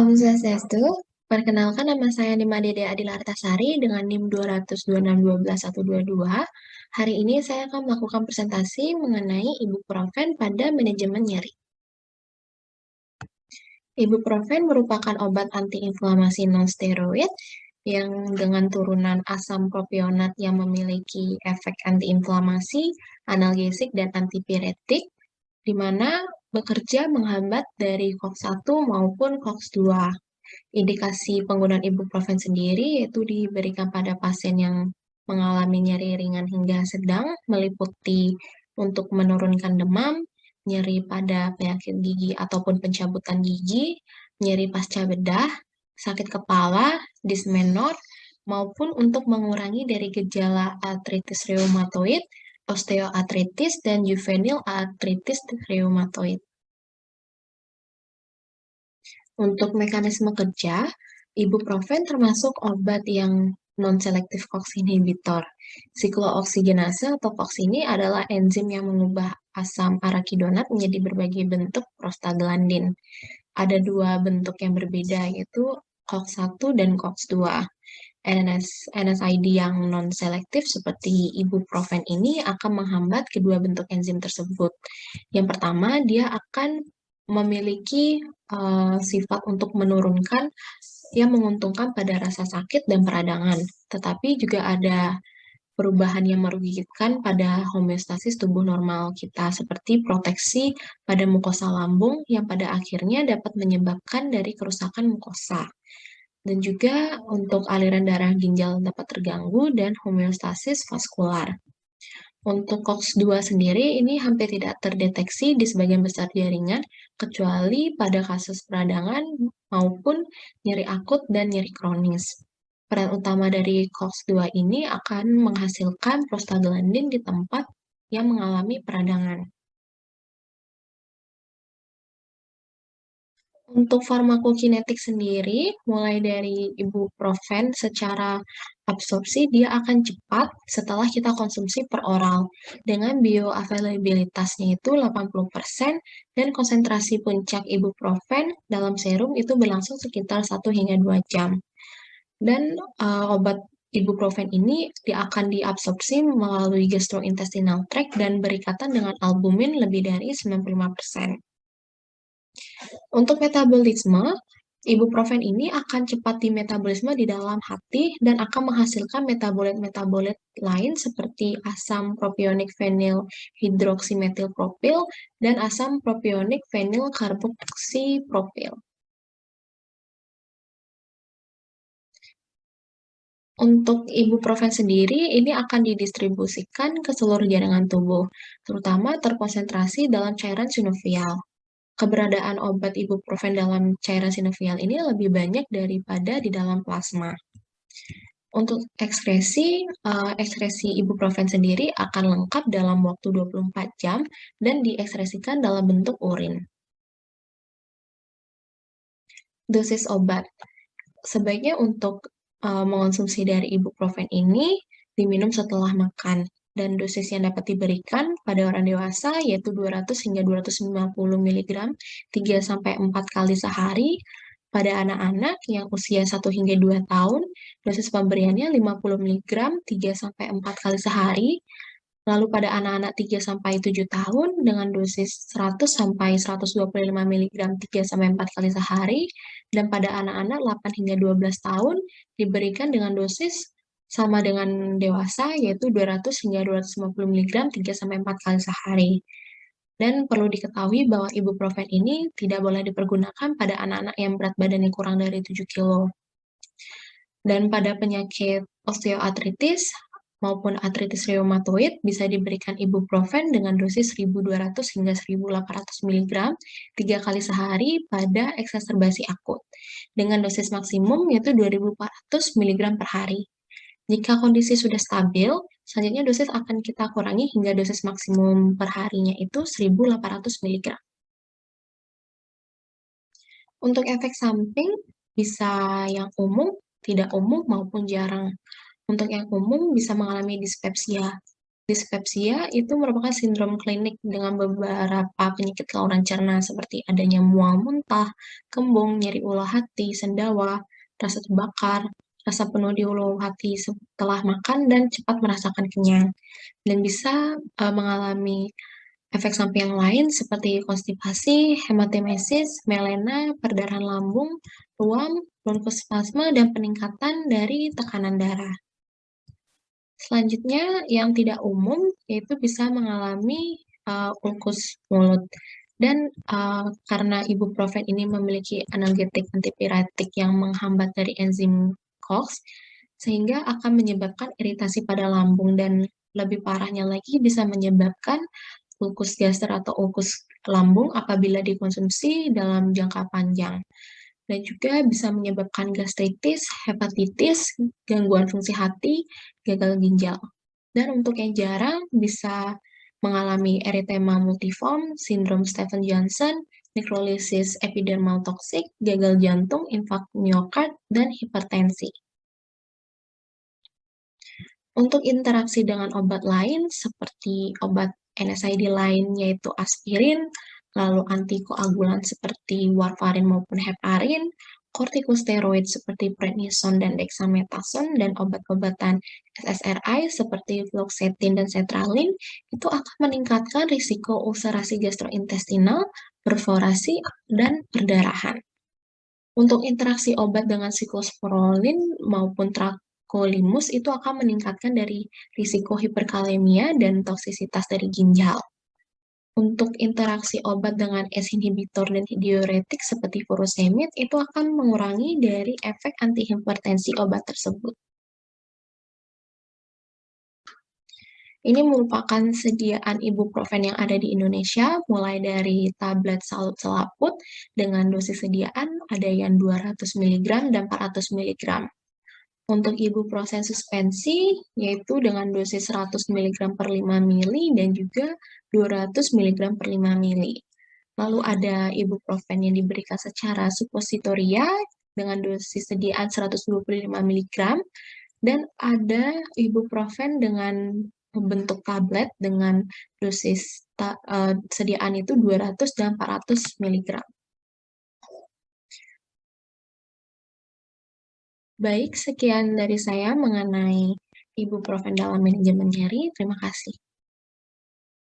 Om Swastiastu, perkenalkan nama saya Nima Dede Adilartasari dengan NIM 226 12 122. Hari ini saya akan melakukan presentasi mengenai ibuprofen pada manajemen nyeri. Ibuprofen merupakan obat antiinflamasi non-steroid yang dengan turunan asam propionat yang memiliki efek antiinflamasi, analgesik, dan antipiretik, di mana bekerja menghambat dari COX-1 maupun COX-2. Indikasi penggunaan ibuprofen sendiri yaitu diberikan pada pasien yang mengalami nyeri ringan hingga sedang, meliputi untuk menurunkan demam, nyeri pada penyakit gigi ataupun pencabutan gigi, nyeri pasca bedah, sakit kepala, dismenor, maupun untuk mengurangi dari gejala artritis reumatoid, osteoartritis, dan juvenile artritis reumatoid. Untuk mekanisme kerja, ibuprofen termasuk obat yang non-selective COX inhibitor. Siklooksigenase atau COX ini adalah enzim yang mengubah asam arakidonat menjadi berbagai bentuk prostaglandin. Ada dua bentuk yang berbeda, yaitu COX-1 dan COX-2. NSAID yang non-selektif seperti ibuprofen ini akan menghambat kedua bentuk enzim tersebut. Yang pertama, dia akan memiliki sifat untuk menurunkan yang menguntungkan pada rasa sakit dan peradangan, tetapi juga ada perubahan yang merugikan pada homeostasis tubuh normal kita, seperti proteksi pada mukosa lambung yang pada akhirnya dapat menyebabkan dari kerusakan mukosa. Dan juga untuk aliran darah ginjal dapat terganggu dan homeostasis vaskular. Untuk COX-2 sendiri ini hampir tidak terdeteksi di sebagian besar jaringan, kecuali pada kasus peradangan maupun nyeri akut dan nyeri kronis. Peran utama dari COX-2 ini akan menghasilkan prostaglandin di tempat yang mengalami peradangan. Untuk farmakokinetik sendiri, mulai dari ibuprofen secara absorpsi, dia akan cepat setelah kita konsumsi per oral, dengan bioavailabilitasnya itu 80%, dan konsentrasi puncak ibuprofen dalam serum itu berlangsung sekitar 1 hingga 2 jam. Dan obat ibuprofen ini akan diabsorpsi melalui gastrointestinal tract dan berikatan dengan albumin lebih dari 95%. Untuk metabolisme, ibuprofen ini akan cepat dimetabolisme di dalam hati dan akan menghasilkan metabolit-metabolit lain seperti asam propionik fenil hidroksimetilpropil dan asam propionik fenil karboksipropil. Untuk ibuprofen sendiri, ini akan didistribusikan ke seluruh jaringan tubuh, terutama terkonsentrasi dalam cairan sinovial. Keberadaan obat ibuprofen dalam cairan sinovial ini lebih banyak daripada di dalam plasma. Untuk ekskresi ibuprofen sendiri akan lengkap dalam waktu 24 jam dan diekskresikan dalam bentuk urin. Dosis obat. Sebaiknya untuk mengonsumsi dari ibuprofen ini diminum setelah makan. Dan dosis yang dapat diberikan pada orang dewasa yaitu 200 hingga 250 mg 3-4 kali sehari. Pada anak-anak yang usia 1 hingga 2 tahun, dosis pemberiannya 50 mg 3-4 kali sehari. Lalu pada anak-anak 3-7 tahun dengan dosis 100-125 mg 3-4 kali sehari. Dan pada anak-anak 8 hingga 12 tahun diberikan dengan dosis sama dengan dewasa, yaitu 200 hingga 250 mg 3-4 kali sehari. Dan perlu diketahui bahwa ibuprofen ini tidak boleh dipergunakan pada anak-anak yang berat badannya kurang dari 7 kilo. Dan pada penyakit osteoartritis maupun artritis reumatoid bisa diberikan ibuprofen dengan dosis 1.200 hingga 1.800 mg 3 kali sehari pada eksaserbasi akut, dengan dosis maksimum yaitu 2.400 mg per hari. Jika kondisi sudah stabil, selanjutnya dosis akan kita kurangi hingga dosis maksimum per harinya itu 1.800 mg. Untuk efek samping, bisa yang umum, tidak umum, maupun jarang. Untuk yang umum bisa mengalami dispepsia. Dispepsia itu merupakan sindrom klinik dengan beberapa penyakit saluran cerna seperti adanya mual muntah, kembung, nyeri ulu hati, sendawa, rasa terbakar, rasa penuh di ulu hati setelah makan, dan cepat merasakan kenyang. Dan bisa mengalami efek samping yang lain seperti konstipasi, hematemesis, melena, perdarahan lambung, ruam, bronkospasme, dan peningkatan dari tekanan darah. Selanjutnya, yang tidak umum yaitu bisa mengalami ulkus mulut. Dan karena ibuprofen ini memiliki analgetik antipiretik yang menghambat dari enzim COX, sehingga akan menyebabkan iritasi pada lambung dan lebih parahnya lagi bisa menyebabkan ulkus gaster atau ulkus lambung apabila dikonsumsi dalam jangka panjang. Dan juga bisa menyebabkan gastritis, hepatitis, gangguan fungsi hati, gagal ginjal. Dan untuk yang jarang bisa mengalami erythema multiforme, sindrom Stevens-Johnson, nekrolisis epidermal toksik, gagal jantung, infark miokard, dan hipertensi. Untuk interaksi dengan obat lain seperti obat NSAID lain yaitu aspirin, lalu antikoagulan seperti warfarin maupun heparin, kortikosteroid seperti prednison dan dexamethasone, dan obat-obatan SSRI seperti fluoxetine dan sertralin itu akan meningkatkan risiko ulcerasi gastrointestinal, perforasi, dan perdarahan. Untuk interaksi obat dengan siklosporolin maupun tacrolimus itu akan meningkatkan dari risiko hiperkalemia dan toksisitas dari ginjal. Untuk interaksi obat dengan ACE inhibitor dan diuretik seperti furosemid itu akan mengurangi dari efek antihipertensi obat tersebut. Ini merupakan sediaan ibuprofen yang ada di Indonesia, mulai dari tablet salut selaput dengan dosis sediaan ada yang 200 mg dan 400 mg. Untuk ibuprofen suspensi, yaitu dengan dosis 100 mg per 5 mili dan juga 200 mg per 5 mili. Lalu ada ibuprofen yang diberikan secara suppositoria dengan dosis sediaan 125 mg, dan ada ibuprofen dengan bentuk tablet dengan dosis sediaan itu 200 dan 400 mg. Baik, sekian dari saya mengenai ibuprofen dalam manajemen nyeri. Terima kasih.